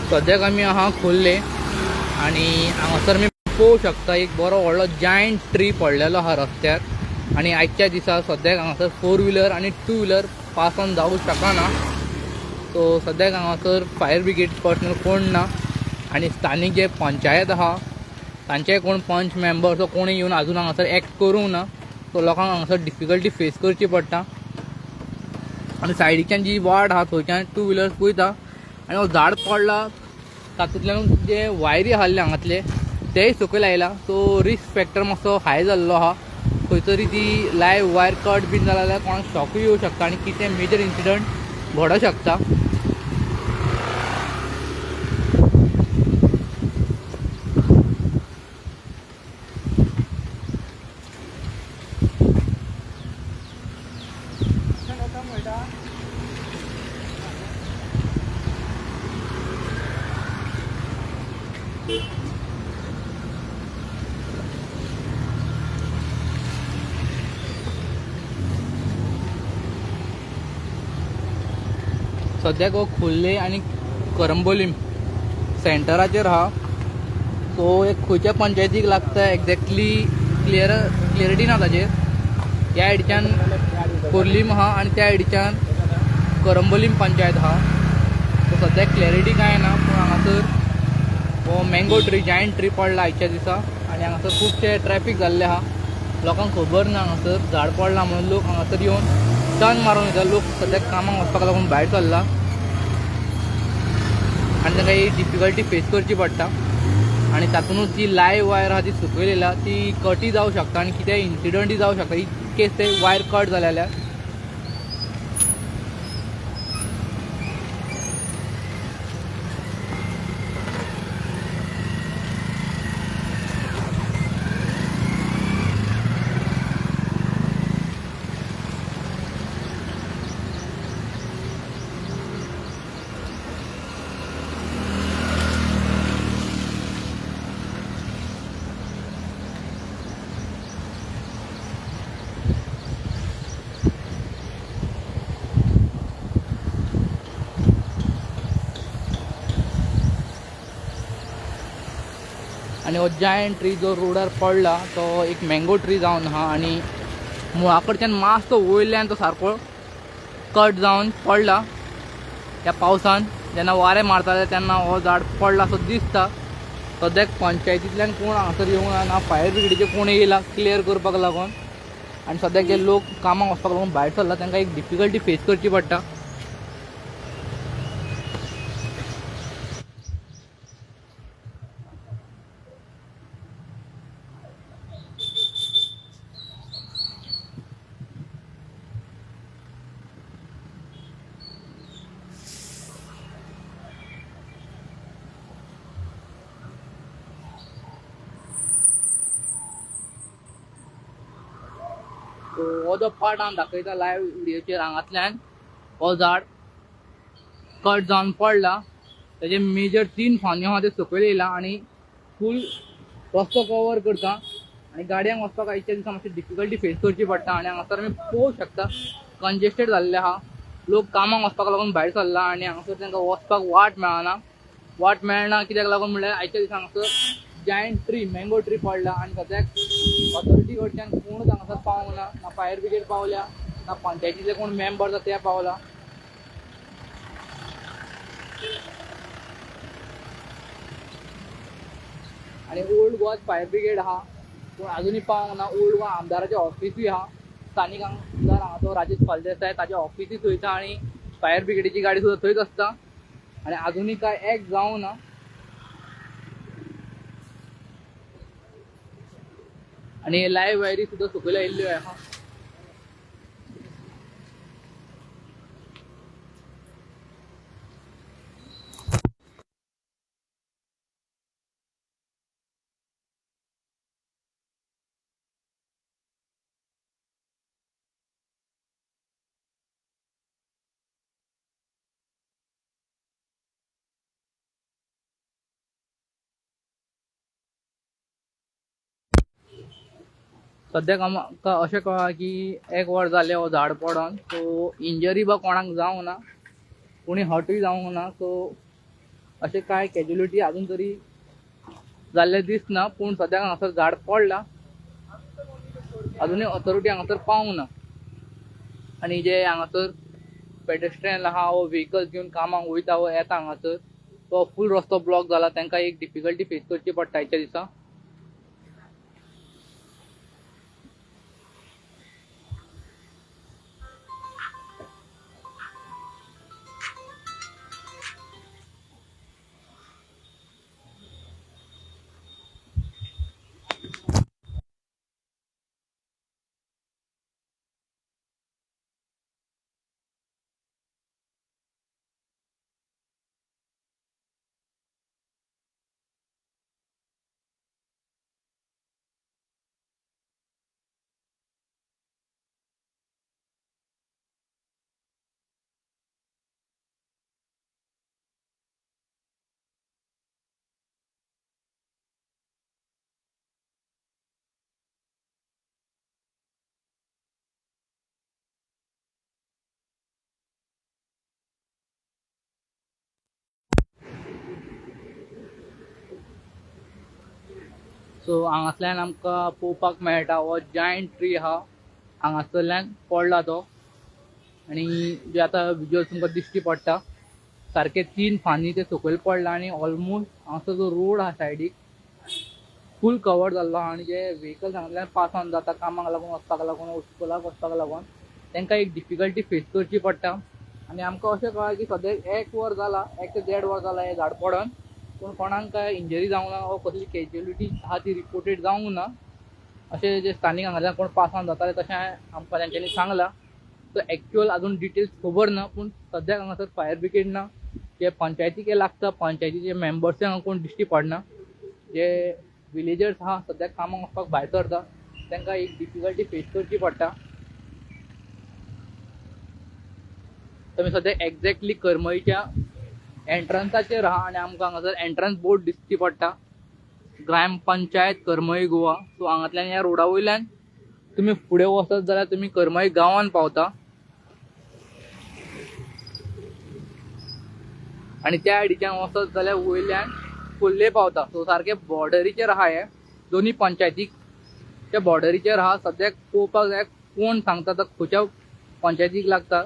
सद्याक आमी आहा खोल्ले आणि हांगासर मी पळोवंक शकता एक बरो व्हडलो जायंट ट्री पडलेलो आहा रस्त्यार आणि आजच्या दिसा सद्याक हांगासर 4 व्हिलर आणि 2 व्हिलर पास ऑन जावंक शकना। सो सद्याक हांगासर फायर ब्रिगेड पर्सनल कोण ना आणि स्थानिक जे पंचायत आहा तांचे कोण पंच मेंबर्स कोणी येवन अजून हांगासर एक्ट करूंक ना। सो लोकांक हांगासर डिफिकल्टी फेस करची पडटा आणि सायडीच्यान जी वाट आहा थंयच्यान 2 व्हिलर्स वयता आणि हो झाड पडला तातूंतल्यान जे वायरी आहले हांगातले तेय सकयल आयला। सो रिस्क फॅक्टर मातसो हाय जाल्लो आहा। खंय तरी ती लायव्ह वायर कट बीन जाला जाल्यार कोणाक शॉकूय येवं शकता आणि कितें मेजर इन्सिडंट घडोंक शकता। सद्याक हो खोल्ले आणि करंबोलीम सेंटराचेर आहा। सो एक खंयच्या पंचायतीक लागता एक्झॅक्टली क्लियरिटी ना ताचेर। त्या सायडीच्यान कोर्लीम आहा आणि त्या सायडीच्यान करंबोलीम पंचायत आहा। सो सद्याक क्लॅरिटी काय ना पूण हांगासर हो मँगो ट्री जायंट ट्री पडला आयच्या दिसा आणि हांगासर खूबशे ट्रॅफिक जाल्ले आहा। लोकांक खबर ना हांगासर झाड पडला म्हणून लोक हांगासर येवन टर्न मारून वयता। लोक सद्याक कामाक वचपाक लागून भायर सरला आणि तांकां ही डिफिकल्टी फेस करची पडटा आणि तातूंतच जी लायव्ह वायर आहा ती सुकयलेला ती कटी जावं शकता आणि कितें इन्सिडंटूय जावं शकता इन केस ते वायर कट जाले जाल्यार। आणि हो जायंट ट्री जो रोडार पडला तो एक मँगो ट्री जावन आहा आणि मुळा कडच्यान मातसो वयल्यान तो सारको कट जावन पडला त्या पावसान। जेन्ना वारें मारताले तेन्ना हो झाड पडला असो दिसता। सद्याक पंचायतींतल्यान कोण हांगासर येवंक ना फायर ब्रिगेडीचे कोण येयला क्लियर करपाक लागून आणि सद्याक जे लोक कामाक वचपाक लागून भायर सरला तांकां एक डिफिकल्टी फेस करची पडटा। हो जो पार्ट हांव दाखयता लायव्ह व्हिडिओचेर हांगातल्यान हो झाड कट जावन पडला। तेजे मेजर 3 फांद्यो आहा ते सकयल येयला आणि फूल रस्तो कवर करता आणि गाडयांक वचपाक आयच्या दिसा मातशी डिफिकल्टी फेस करची पडटा आणि हांगासर आमी पळोवंक शकता कंजेस्टेड जाल्ले आहा। लोक कामाक वचपाक लागून भायर सरला आणि हांगासर तांकां वचपाक वाट मेळना। वाट मेळना कित्याक लागून म्हणल्यार आयच्या दिसा हांगासर जायंट ट्री मँगो ट्री पडला आणि सद्याक ऑथॉरिटी कडच्यान कोणूच हांगासर पावूंक ना। ना फायर ब्रिगेड पावल्या ना पंचायतीचे कोण मेंबर आसा ते पावला। आणि ओल्ड गोवा फायर ब्रिगेड आहा पूण अजूनय पावूंक ना। ओल्ड गोवा आमदाराचें ऑफिसूय आहा। स्थानीक आमदार हांगा तो राजेश फळदेसाय ताचें ऑफिसूय थंयच आणि फायर ब्रिगेडीची गाडी सुद्दां थंयच आसता आणि अजूनय काय एक्ट जावंक ना। आणि लायव्ह वायरी सुद्दां सकयल आयिल्ल्यो आहा। सद्याक आमकां अशें कळ्ळां की 1 वर जालें हो झाड पडोन। सो इंजरी बा कोणाक जावंक ना कोणी हर्टूय जावंक ना। सो असे काय कॅज्युलिटी अजून तरी जाल्ले दिसना, पूण सद्याक हांगासर झाड पडला. अजूनही ऑथॉरिटी हांगासर पावूंक ना. आणि जे हांगासर पेडेस्ट्रियन आहा वो व्हेकल्स घेवन कामाक वयता व येता हांगासर, तो फूल रस्तो ब्लॉक जाला. तांकां एक डिफिकल्टी फेस करची पडटा आयच्या दिसा. सो हांगासरल्यान आमकां पळोवपाक मेळटा हो जायंट ट्री आहा हांगासरल्यान पडला तो. आणि जे आतां विज्युअल्स तुमकां दिश्टी पडटा सारखे 3 फांदी ते सकयल पडला. आणि ऑलमोस्ट हांगासर जो रोड आहा सायडीक फूल कवर जाल्लो आहा. आणि जे व्हेकल्स हांगासरल्यान पास ऑन जाता कामाक लागून वचपाक लागून स्कुलाक वचपाक लागून तांकां एक डिफिकल्टी फेस करची पडटा. आणि आमकां अशें कळ्ळां की सद्याक 1 वर जाला, 1 ते 1.5 वर जाला हें झाड पडोन, पूण कोणाक काय इंजरी जावंक ना वा कसली कॅज्युलिटी आहा ती रिपोर्टेड जावंक ना. अशें जे स्थानीक हांगासरल्यान कोण पास ऑन जाताले तशें आमकां तेंच्यांनी सांगलां. सो एक्चुअल अजून डिटेल्स खबर ना, पूण सद्याक हांगासर फायर ब्रिगेड ना. जे पंचायतीक लागता पंचायतीचे मेंबर्स हांगा कोण दिश्टी पडना. जे विलेजर्स आहा सद्याक कामाक वचपाक भायर सरता तांकां एक डिफिकल्टी फेस करची पडटा. तुमी सद्याक एक्झॅक्टली करमईच्या एंट्रन्साचेर आहा. आणि आमकां हांगासर एंट्रन्स बोर्ड दिश्टी पडटा, ग्रामपंचायत करमई गोवा. सो हांगातल्यान ह्या रोडा वयल्यान तुमी फुडें वचत जाल्यार तुमी करमई गांवांत पावता. आणि त्या आयडीच्यान वचत जाल्यार वयल्यान कुल्ले पावता. सो सारखे बॉर्डरीचेर आहा हे दोन्ही पंचायतीक. त्या बॉर्डरीचेर आहा. सद्याक पळोवपाक जाय कोण सांगता तो खंयच्या पंचायतीक लागता.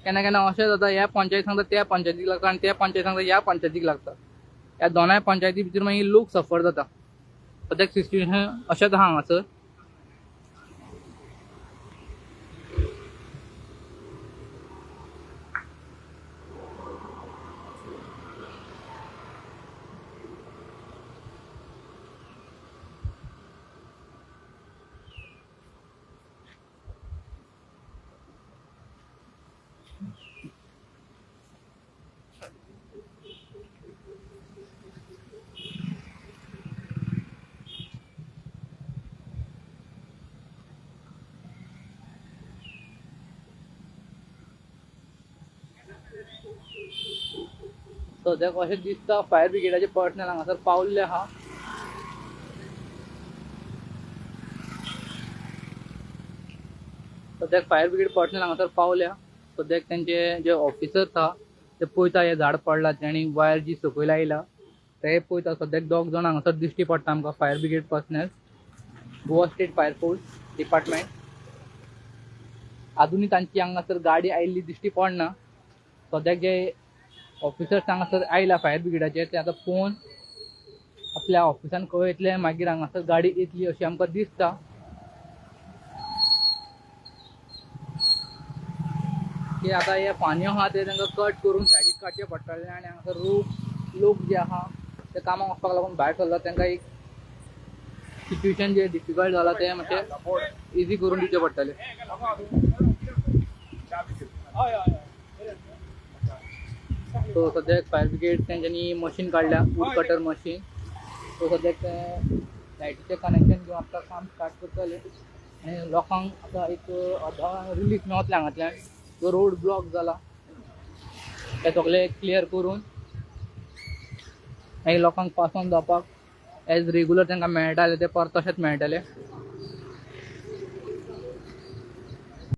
केन्ना केन्ना अशें जाता ह्या पंचायत सांगता त्या पंचायतीक लागता आणि त्या पंचायत सांगता ह्या पंचायतीक लागता. ह्या दोनाय पंचायती भितर मागीर लोक सफर जाता. सद्याक सिच्युएशन अशेंच आहा हांगासर. सद्याक अशें दिसता फायर ब्रिगेडाचे पर्सनल हांगासर पावल्ले आहा. सद्याक फायर ब्रिगेड पर्सनल हांगासर पावल्या. सद्याक तेंचे जे ऑफिसर्स आहा ते पळयता हे झाड पडला आनी वायर जी सकयल आयला ते पळयता. सद्याक 2 जण हांगासर दिश्टी पडटा आमकां fire brigade personal, Goa state fire force department. अजूनही तांची हांगासर गाडी आयिल्ली दिश्टी पडना. सद्याक जे ऑफिसर्स हांगासर आयला फायर ब्रिगेडाचे ते आतां पळोवन आपल्या ऑफिसान कळयतले, मागीर हांगासर गाडी येतली अशी आमकां दिसता. की आता हे फांन्यो आहा ते तांकां कट करून सायडीक काडचे पडटले. आनी हांगासर लोक जे आहा ते कामाक वचपाक लागून भायर सरला तांकां एक सिच्युएशन जे डिफिकल्ट जाला ते मातशें इजी करून दिवचे पडटले. सो सद्याक फायर ब्रिगेड तेंच्यांनी मशीन काडल्या, वूड कटर मशीन. सो सद्याक लायटीचें कनेक्शन घेवन आपलं काम स्टार्ट करतले. आनी लोकांक आतां एक अर्द रिलीफ मेळटलें हांगातल्यान. जो रोड ब्लॉक जाला ते सगळे क्लियर करून मागीर लोकांक पास ऑन जावपाक एज रेग्युलर तांकां मेळटाले ते परत तशेंच मेळटले.